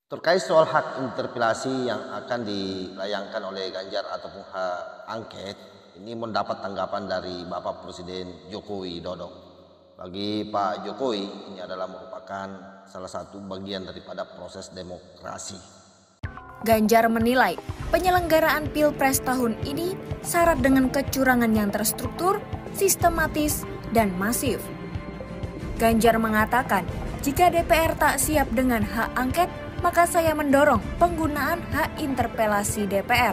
Terkait soal hak interpelasi yang akan dilayangkan oleh Ganjar ataupun hak angket, ini mendapat tanggapan dari Bapak Presiden Joko Widodo. Bagi Pak Jokowi, ini adalah merupakan salah satu bagian daripada proses demokrasi. Ganjar menilai penyelenggaraan Pilpres tahun ini syarat dengan kecurangan yang terstruktur, sistematis, dan masif. Ganjar mengatakan, jika DPR tak siap dengan hak angket, maka saya mendorong penggunaan hak interpelasi DPR.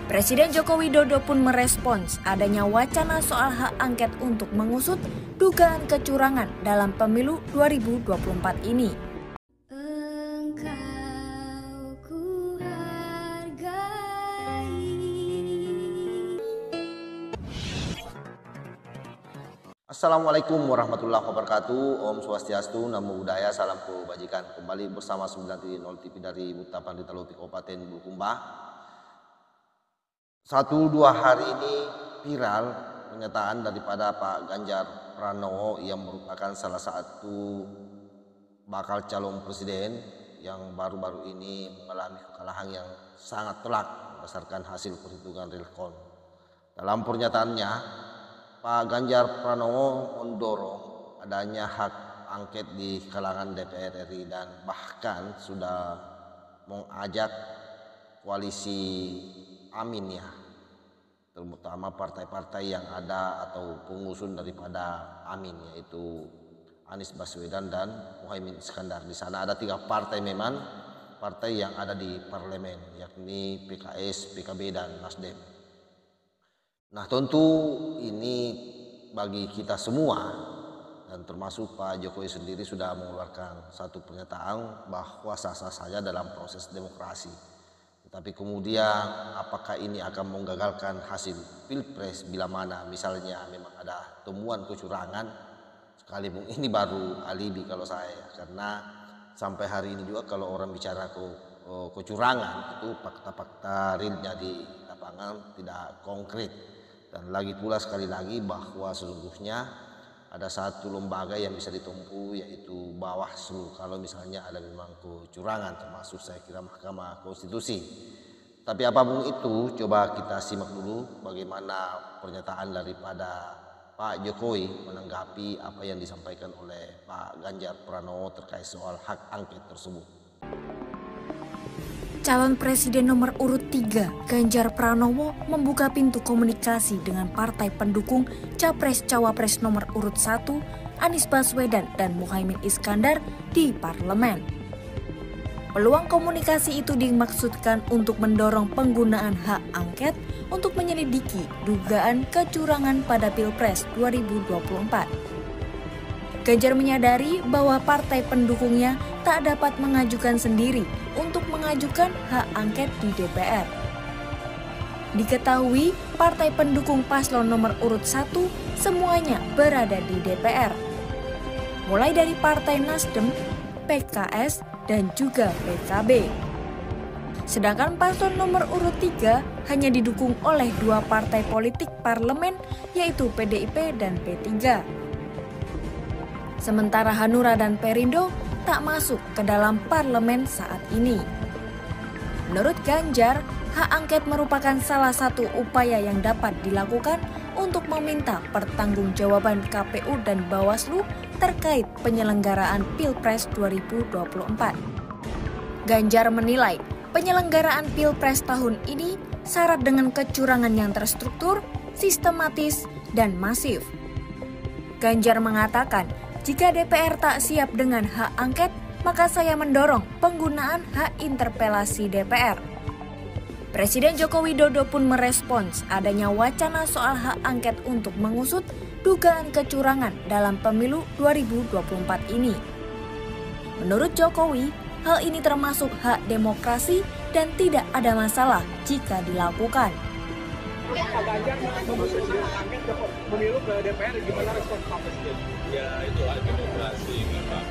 Presiden Joko Widodo pun merespons adanya wacana soal hak angket untuk mengusut dugaan kecurangan dalam pemilu 2024 ini. Assalamualaikum warahmatullahi wabarakatuh. Om Swastiastu, Namo Buddhaya, salam kebajikan. Kembali bersama 930 TV dari Buta Pandita Luti Kabupaten Bulukumba. 1-2 hari ini viral pernyataan daripada Pak Ganjar Pranowo yang merupakan salah satu bakal calon presiden yang baru-baru ini mengalami kekalahan yang sangat telak berdasarkan hasil perhitungan real count. Dalam pernyataannya, Pak Ganjar Pranowo mendorong adanya hak angket di kalangan DPR RI dan bahkan sudah mengajak koalisi Amin ya, terutama partai-partai yang ada atau pengusung daripada Amin, yaitu Anies Baswedan dan Muhaimin Iskandar. Di sana ada 3 partai memang, partai yang ada di parlemen, yakni PKS, PKB, dan Nasdem. Nah, tentu ini bagi kita semua dan termasuk Pak Jokowi sendiri sudah mengeluarkan satu pernyataan bahwa sah-sah saja dalam proses demokrasi. Tetapi kemudian apakah ini akan menggagalkan hasil Pilpres bila mana misalnya memang ada temuan kecurangan, sekalipun ini baru alibi kalau saya, karena sampai hari ini juga kalau orang bicara kecurangan itu fakta-fakta realnya di lapangan tidak konkret. Dan lagi pula sekali lagi bahwa sesungguhnya ada satu lembaga yang bisa ditempuh, yaitu Bawaslu kalau misalnya ada memang kecurangan, termasuk saya kira Mahkamah Konstitusi. Tapi apapun itu, coba kita simak dulu bagaimana pernyataan daripada Pak Jokowi menanggapi apa yang disampaikan oleh Pak Ganjar Pranowo terkait soal hak angket tersebut. Calon Presiden nomor urut 3, Ganjar Pranowo, membuka pintu komunikasi dengan partai pendukung Capres-Cawapres nomor urut 1, Anies Baswedan dan Muhaimin Iskandar di parlemen. Peluang komunikasi itu dimaksudkan untuk mendorong penggunaan hak angket untuk menyelidiki dugaan kecurangan pada Pilpres 2024. Ganjar menyadari bahwa partai pendukungnya tak dapat mengajukan sendiri untuk mengajukan hak angket di DPR. Diketahui partai pendukung paslon nomor urut 1 semuanya berada di DPR. Mulai dari Partai Nasdem, PKS, dan juga PKB. Sedangkan paslon nomor urut 3 hanya didukung oleh 2 partai politik parlemen, yaitu PDIP dan P3. Sementara Hanura dan Perindo tak masuk ke dalam parlemen saat ini. Menurut Ganjar, hak angket merupakan salah satu upaya yang dapat dilakukan untuk meminta pertanggungjawaban KPU dan Bawaslu terkait penyelenggaraan Pilpres 2024. Ganjar menilai penyelenggaraan Pilpres tahun ini syarat dengan kecurangan yang terstruktur, sistematis, dan masif. Ganjar mengatakan, jika DPR tak siap dengan hak angket, maka saya mendorong penggunaan hak interpelasi DPR. Presiden Joko Widodo pun merespons adanya wacana soal hak angket untuk mengusut dugaan kecurangan dalam pemilu 2024 ini. Menurut Jokowi, hal ini termasuk hak demokrasi dan tidak ada masalah jika dilakukan. Pak Ganjar mengusulkan angket ke pemilu ke DPR, gimana respon Pak Presiden? Ya itu hak demokrasi, Pak.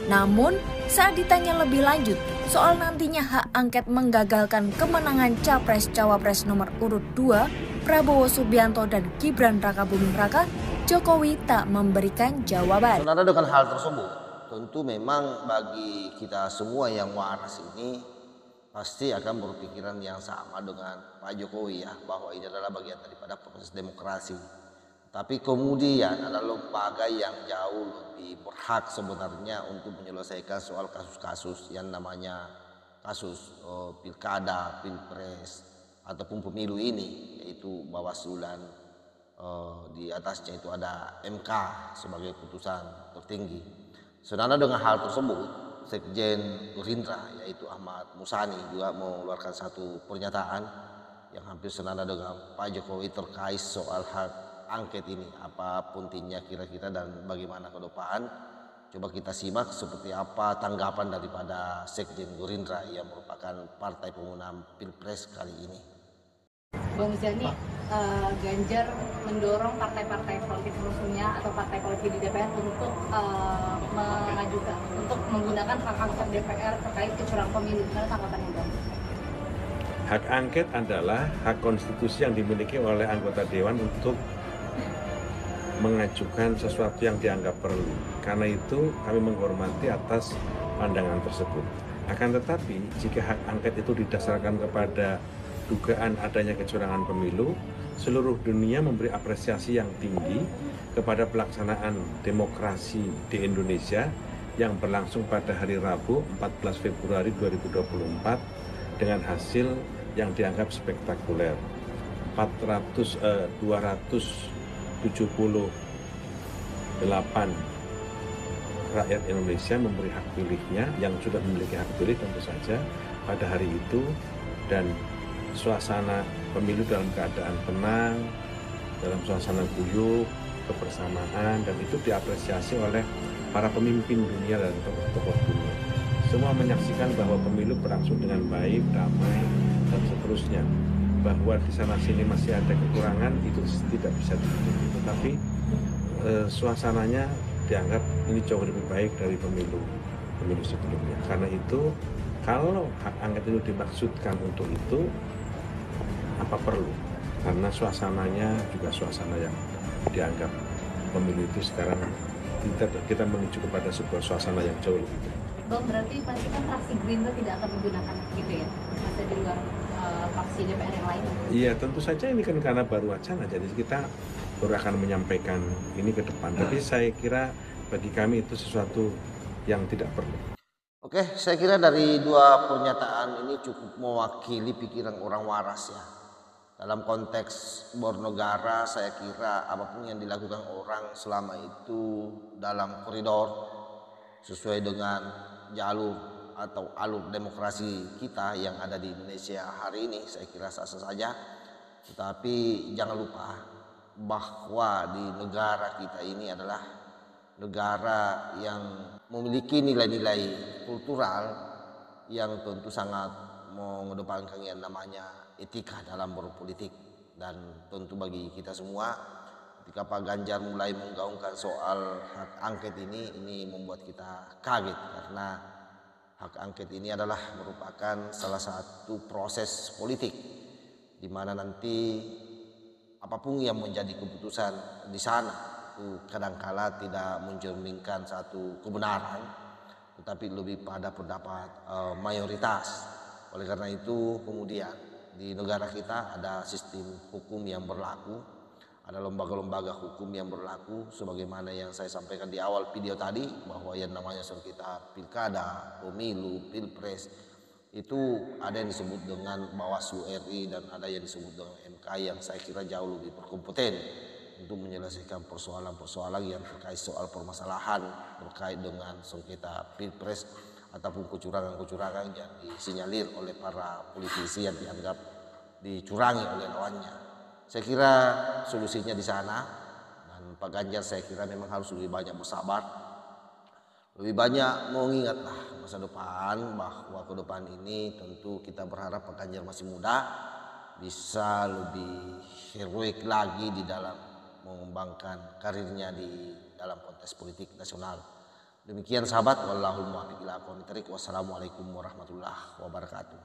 Namun, saat ditanya lebih lanjut soal nantinya hak angket menggagalkan kemenangan Capres-Cawapres nomor urut 2, Prabowo Subianto dan Gibran Rakabuming Raka, Jokowi tak memberikan jawaban. Sebenarnya dengan hal tersebut, tentu memang bagi kita semua yang waras ini pasti akan berpikiran yang sama dengan Pak Jokowi ya, bahwa ini adalah bagian daripada proses demokrasi. Tapi kemudian ada lembaga yang jauh lebih berhak sebenarnya untuk menyelesaikan soal kasus-kasus yang namanya kasus pilkada, pilpres ataupun pemilu ini, yaitu Bawaslu dan di atasnya itu ada MK sebagai putusan tertinggi. Senada dengan hal tersebut, Sekjen Gerindra yaitu Ahmad Musani juga mengeluarkan satu pernyataan yang hampir senada dengan Pak Jokowi terkait soal hak angket ini. Apa pentingnya kira-kira dan bagaimana ke depan? Coba kita simak seperti apa tanggapan daripada Sekjen Gerindra yang merupakan partai pemenang Pilpres kali ini. Bang Muzani, Ganjar mendorong partai-partai politik musuhnya atau partai politik di DPR untuk mengajukan, untuk menggunakan hak angket DPR terkait kecurangan pemilu. Gimana tanggapannya, Bang? Hak angket adalah hak konstitusi yang dimiliki oleh anggota dewan untuk mengajukan sesuatu yang dianggap perlu. Karena itu kami menghormati atas pandangan tersebut. Akan tetapi jika hak angket itu didasarkan kepada dugaan adanya kecurangan pemilu, seluruh dunia memberi apresiasi yang tinggi kepada pelaksanaan demokrasi di Indonesia yang berlangsung pada hari Rabu 14 Februari 2024 dengan hasil yang dianggap spektakuler. 278 rakyat Indonesia memberi hak pilihnya, yang sudah memiliki hak pilih tentu saja pada hari itu, dan suasana pemilu dalam keadaan tenang, dalam suasana guyup, kebersamaan, dan itu diapresiasi oleh para pemimpin dunia dan tokoh-tokoh dunia. Semua menyaksikan bahwa pemilu berlangsung dengan baik, damai, dan seterusnya. Bahwa di sana sini masih ada kekurangan itu tidak bisa ditutupi, tetapi suasananya dianggap ini jauh lebih baik dari pemilu sebelumnya. Karena itu kalau hak angket itu dimaksudkan untuk itu, apa perlu? Karena suasananya juga suasana yang dianggap pemilu itu sekarang kita menuju kepada sebuah suasana yang jauh lebih baik. Bang, berarti pasti kan fraksi Gerindra tidak akan menggunakan gitu ya, masih di luar fraksi DPR yang lain? Iya, tentu saja ini kan karena baru wacana, jadi kita baru akan menyampaikan ini ke depan. Tapi saya kira bagi kami itu sesuatu yang tidak perlu. Oke, saya kira dari dua pernyataan ini cukup mewakili pikiran orang waras ya. Dalam konteks bernegara, saya kira apapun yang dilakukan orang selama itu dalam koridor sesuai dengan jalur atau alur demokrasi kita yang ada di Indonesia hari ini, saya kira sah-sah saja. Tetapi jangan lupa bahwa di negara kita ini adalah negara yang memiliki nilai-nilai kultural yang tentu sangat mengedepankan yang namanya etika dalam berpolitik. Dan tentu bagi kita semua, ketika Pak Ganjar mulai menggaungkan soal hak angket ini membuat kita kaget, karena hak angket ini adalah merupakan salah satu proses politik di mana nanti apapun yang menjadi keputusan di sana itu kadangkala tidak mencerminkan satu kebenaran, tetapi lebih pada pendapat mayoritas. Oleh karena itu kemudian di negara kita ada sistem hukum yang berlaku, ada lembaga-lembaga hukum yang berlaku sebagaimana yang saya sampaikan di awal video tadi, bahwa yang namanya sengketa pilkada, pemilu, pilpres itu ada yang disebut dengan Bawaslu RI dan ada yang disebut dengan MK yang saya kira jauh lebih berkompeten untuk menyelesaikan persoalan-persoalan yang terkait soal permasalahan terkait dengan sengketa pilpres ataupun kecurangan-kecurangan yang disinyalir oleh para politisi yang dianggap dicurangi oleh lawannya. Saya kira solusinya di sana, dan Pak Ganjar saya kira memang harus lebih banyak bersabar, lebih banyak mengingatlah masa depan, bahwa ke depan ini tentu kita berharap Pak Ganjar masih muda, bisa lebih heroik lagi di dalam mengembangkan karirnya di dalam konteks politik nasional. Demikian sahabat, wallahul muwaffiq ila aqwamit thoriq. Wassalamualaikum warahmatullahi wabarakatuh.